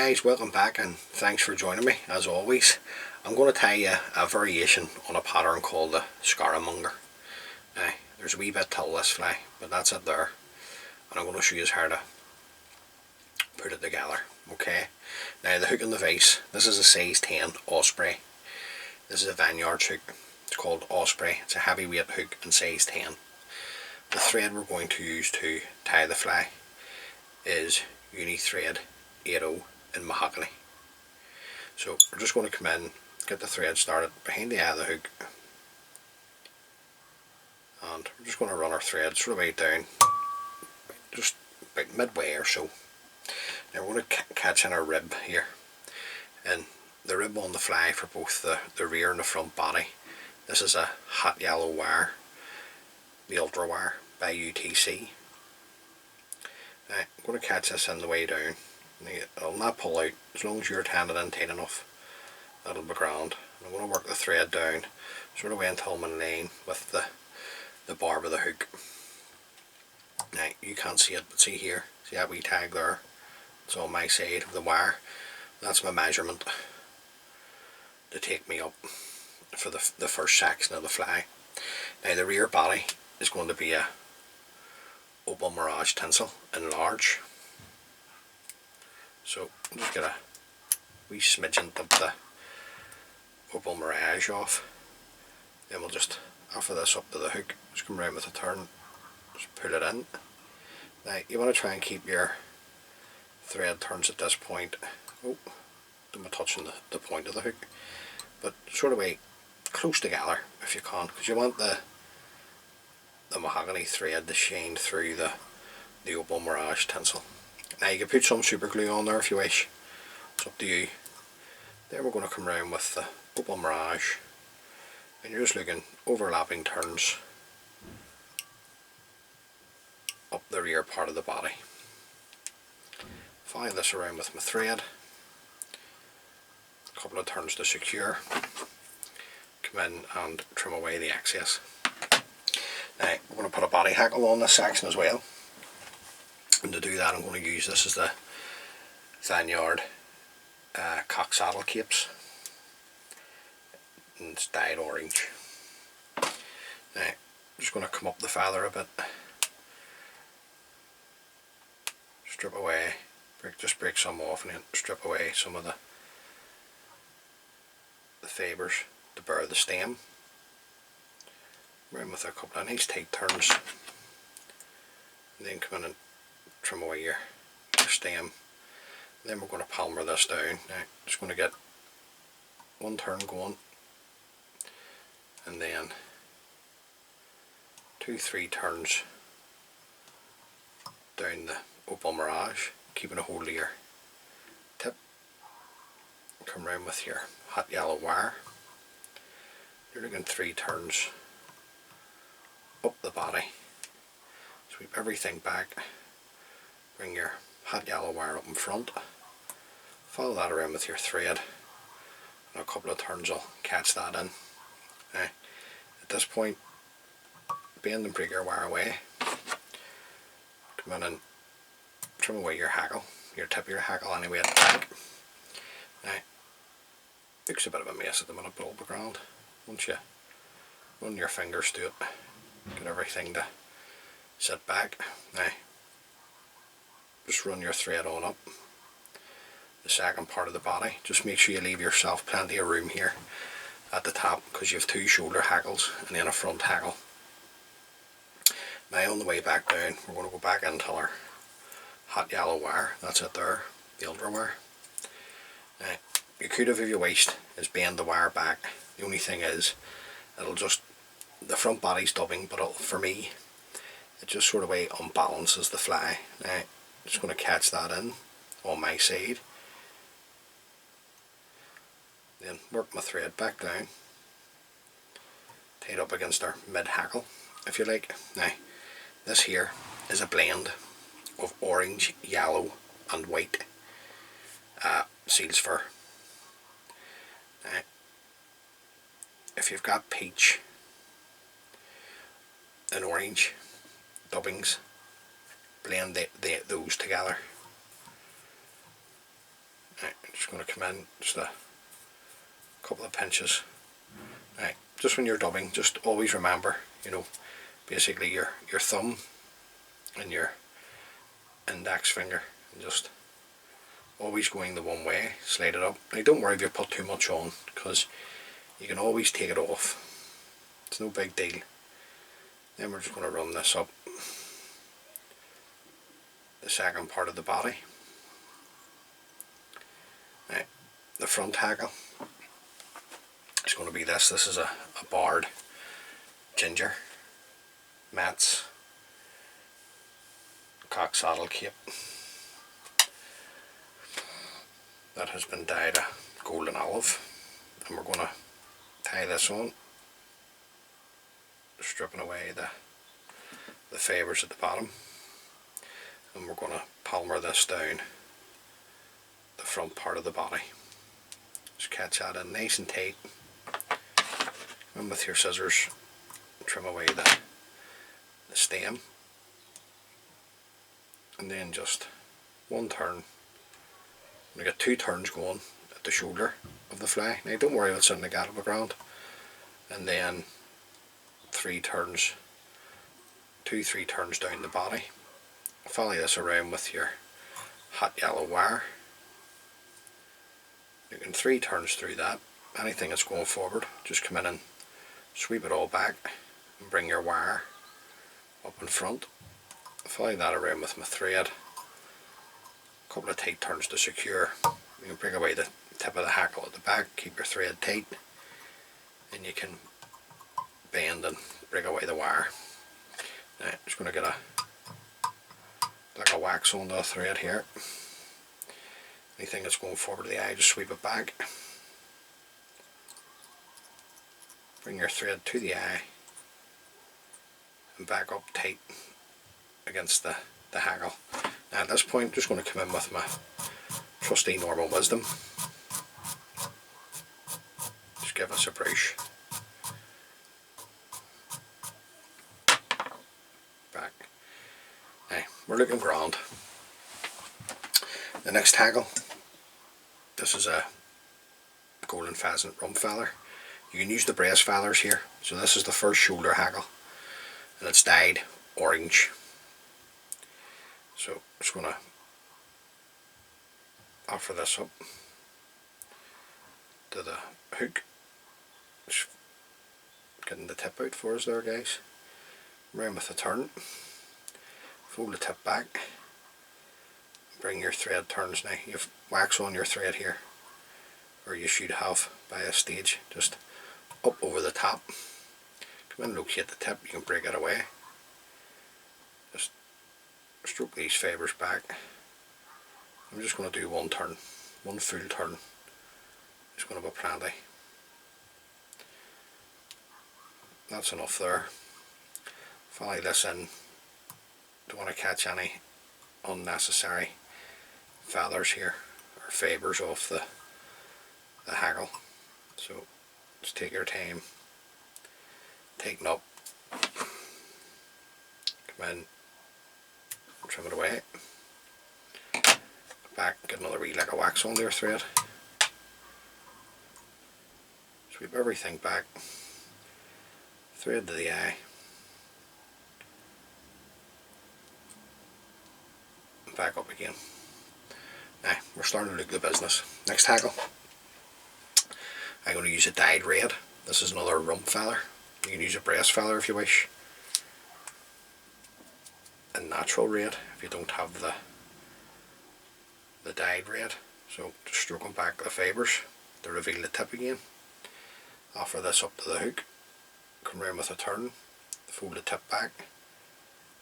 guys, welcome back and thanks for joining me as always. I'm going to tell you a variation on a pattern called the Skara Monger. Now, there's a wee bit till this fly, but that's it there. And I'm going to show you how to put it together. Okay, now the hook and the vise, this is a size 10 Osprey. This is a Vineyards hook. It's called Osprey. It's a heavyweight hook and size 10. The thread we're going to use to tie the fly is uni thread 80 in Mahogany. So we're just going to come in, get the thread started behind the eye of the hook, and we're just going to run our thread sort of way down, just about midway or so. Now we're going to catch in our rib here, and the rib on the fly for both the rear and the front body. This is a hot yellow wire, the ultra wire by UTC. Now, I'm going to catch this in the way down. It'll not pull out as long as you're tying it in tight enough. That'll be grand. I'm going to work the thread down sort of way until I'm in line with the barb of the hook. Now you can't see it, but see here, see that wee tag there? It's on my side of the wire. That's my measurement to take me up for the first section of the fly. Now the rear body is going to be a Opal mirage tinsel in large. So I'll just get a wee smidgen of the Opal mirage off. Then we'll just offer this up to the hook, just come around with a turn, just put it in. Now you want to try and keep your thread turns at this point. Oh, don't be touching the point of the hook, but sort of way close together if you can, because you want the mahogany thread to shine through the Opal mirage tinsel. Now you can put some super glue on there if you wish, it's up to you. Then we're going to come around with the Opal mirage, and you're just looking overlapping turns up the rear part of the body. Follow this around with my thread, a couple of turns to secure, come in and trim away the excess. Now we're going to put a body hackle on this section as well, and to do that I'm going to use, this is the Vineyard cock saddle capes, and it's dyed orange. Now I'm just going to come up the feather a bit, strip away, just break some off, and then strip away some of the fibres to bear the stem. Around with a couple of nice tight turns, and then come in and trim away your stem. And then we're going to palmer this down. Now just going to get one turn going, and then 2-3 turns down the Opal mirage, keeping a hold of your tip. Come round with your hot yellow wire. You're looking 3 turns up the body, sweep everything back, bring your hot yellow wire up in front, follow that around with your thread, and a couple of turns will catch that in. Now, at this point, bend and break your wire away, come in and trim away your hackle, your tip of your hackle anyway at the back. Now, looks a bit of a mess at the minute, but it'll be grand. Once you run your fingers to it, get everything to sit back. Now just run your thread on up the second part of the body. Just make sure you leave yourself plenty of room here at the top, because you have 2 shoulder hackles and then a front hackle. Now on the way back down, we're going to go back into our hot yellow wire. That's it there, the ultra wire. Now you could have, if you wished, is bend the wire back. The only thing is, it'll just, the front body's dubbing, but for me it just sort of way unbalances the fly. Now I'm just going to catch that in on my side, then work my thread back down, tied up against our mid hackle if you like. Now this here is a blend of orange, yellow and white seal's fur. Now if you've got peach and orange dubbings, blend those together. Right, I'm just going to come in just a couple of pinches. Right, just when you're dubbing, just always remember, you know, basically your thumb and your index finger, and just always going the one way, slide it up. Now don't worry if you put too much on, because you can always take it off. It's no big deal. Then we're just going to run this up the second part of the body. Right, the front hackle is going to be this. This is a barred ginger mats cock saddle cape that has been dyed a golden olive, and we're going to tie this on, stripping away the fibres at the bottom, and we're going to palmer this down the front part of the body. Just catch that in nice and tight, and with your scissors trim away the stem, and then just one turn. We got 2 turns going at the shoulder of the fly. Now don't worry what's in the gallop ground, and then 3 turns, 2-3 turns down the body. Follow this around with your hot yellow wire. You can 3 turns through that. Anything that's going forward, just come in and sweep it all back and bring your wire up in front. Follow that around with my thread. A couple of tight turns to secure. You can bring away the tip of the hackle at the back, keep your thread tight, and you can bend and bring away the wire. Now, I'm just going to get a wax on the thread here. Anything that's going forward to the eye, just sweep it back. Bring your thread to the eye and back up tight against the hackle. Now at this point, I'm just going to come in with my trusty normal wisdom. Just give us a brush. Back. Now, we're looking grand. The next hackle, this is a golden pheasant rump feather. You can use the breast feathers here. So this is the first shoulder hackle, and it's dyed orange. So I'm just going to offer this up to the hook. Just getting the tip out for us there, guys. Round with a turn. Fold the tip back. Bring your thread turns now. You've wax on your thread here, or you should have by a stage. Just up over the top. Come in and locate the tip. You can break it away. Just stroke these fibres back. I'm just going to do one turn, one full turn. Just going to go plenty. That's enough there. Follow this in. Don't want to catch any unnecessary feathers here, or fibres off the hackle. So just take your time, tighten up, come in, trim it away, back, get another wee lick of wax on your thread, sweep everything back, thread to the eye, and back up again. Now we're starting to look the business. Next hackle, I'm going to use a dyed red. This is another rump feather. You can use a breast feather if you wish. A natural red if you don't have the dyed red. So just stroking back the fibres to reveal the tip again. Offer this up to the hook. Come round with a turn. Fold the tip back.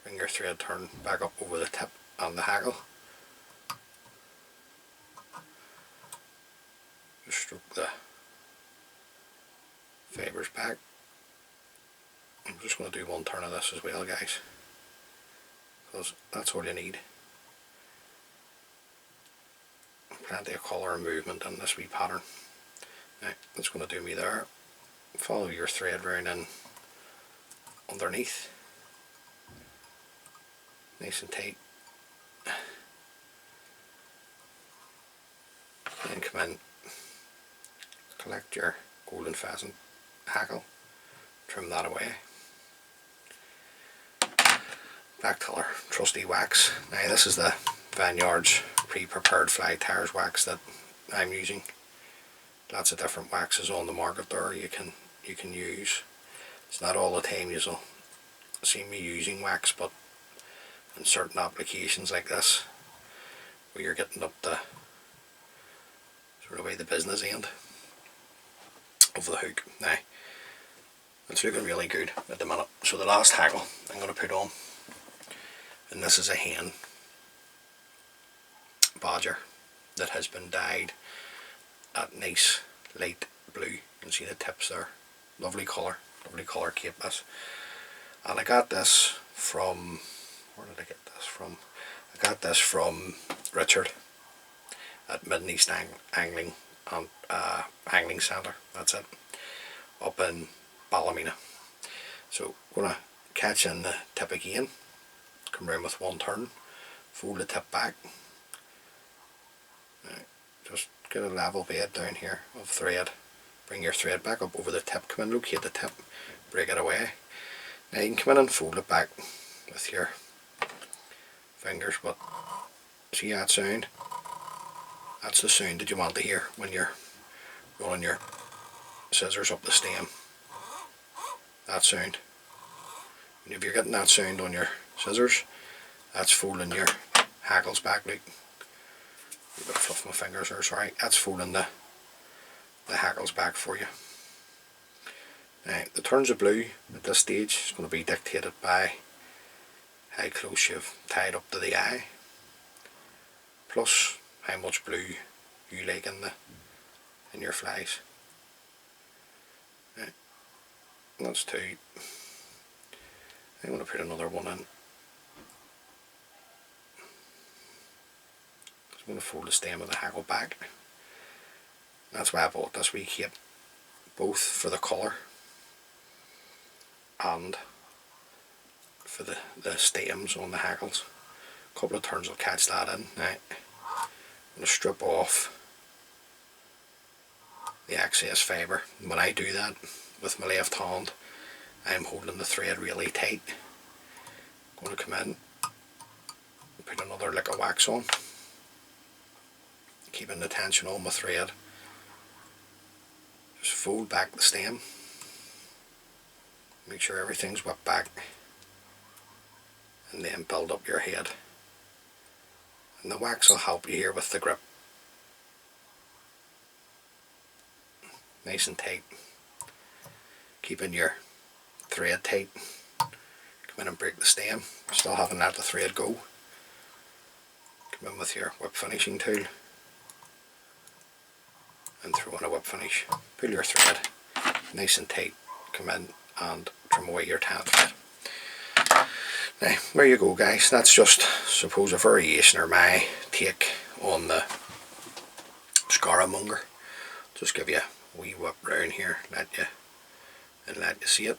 Bring your thread turn back up over the tip and the hackle. Just stroke the fibres back. I'm just going to do one turn of this as well, guys, because that's all you need. Plenty of colour and movement in this wee pattern. Now, that's going to do me there. Follow your thread round in underneath, nice and tight. Then come in, collect your golden pheasant hackle, trim that away. Black colour, trusty wax. Now this is the Vineyard's pre-prepared fly tires wax that I'm using. Lots of different waxes on the market there you can use. It's not all the time you'll see me using wax, but in certain applications like this, where you're getting up the sort of way the business end of the hook. Now it's looking really good at the minute. So the last hackle I'm going to put on, and this is a hen badger that has been dyed at nice light blue. You can see the tips there. Lovely colour cape this. And I got this from, where did I get this from? I got this from Richard at Mid East Angling and Angling Centre. That's it, up in Ballymena. So I'm gonna catch in the tip again, come round with one turn, fold the tip back. Now, just get a level bed down here of thread. Bring your thread back up over the tip. Come in, locate the tip, break it away. Now you can come in and fold it back with your fingers, but see that sound? That's the sound that you want to hear when you're rolling your scissors up the stem. That sound. And if you're getting that sound on your scissors, that's folding your hackles back. Look, a bit of fluff my fingers there, sorry. That's folding the hackles back for you. Now, the turns of blue at this stage is going to be dictated by how close you've tied up to the eye, plus how much blue you like in your flies. Right. That's two. I'm going to put another one in. I'm going to fold the stem of the hackle back. That's why I bought this wee cape, both for the colour and for the stems on the hackles. A couple of turns will catch that in. Now I'm going to strip off the excess fibre. And when I do that with my left hand, I'm holding the thread really tight. I'm going to come in and put another lick of wax on, keeping the tension on my thread. Just fold back the stem, make sure everything's whipped back, and then build up your head. And the wax will help you here with the grip. Nice and tight, keeping your thread tight. Come in and break the stem, still haven't let the thread go. Come in with your whip finishing tool and throw in a whip finish. Pull your thread nice and tight, come in and trim away your tan thread. Now there you go guys, that's just suppose a variation or my take on the Skara Monger. Just give you a wee whip round here, let you see it.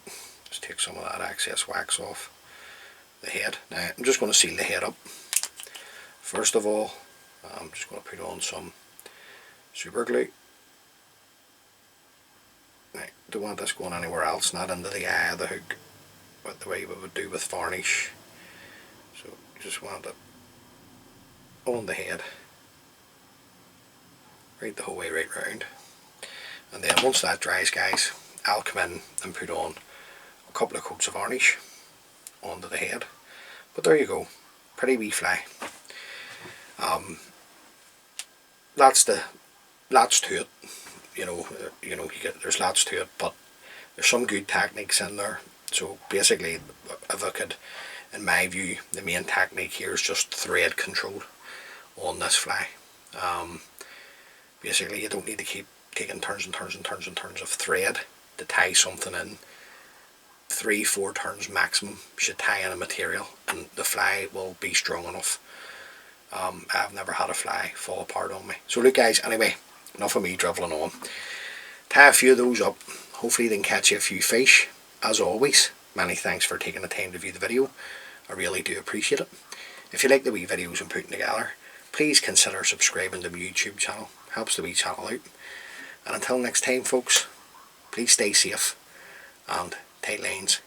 Just take some of that excess wax off the head. Now I'm just going to seal the head up. First of all, I'm just going to put on some super glue. Now, don't want this going anywhere else, not into the eye of the hook, but the way we would do with varnish. So you just want it on the head, right the whole way right round. And then once that dries guys, I'll come in and put on a couple of coats of varnish onto the head. But there you go, pretty wee fly. That's to it. There's lots to it, but there's some good techniques in there. So basically, if I could, in my view, the main technique here is just thread control on this fly. Basically, you don't need to keep taking turns and turns and turns and turns of thread to tie something in. 3-4 turns maximum should tie in a material, and the fly will be strong enough. I've never had a fly fall apart on me. So look guys, anyway, enough of me drivelling on. Tie a few of those up, hopefully they can catch you a few fish. As always, many thanks for taking the time to view the video. I really do appreciate it. If you like the wee videos I'm putting together, please consider subscribing to my YouTube channel. Helps the wee channel out. And until next time, folks, please stay safe and tight lines.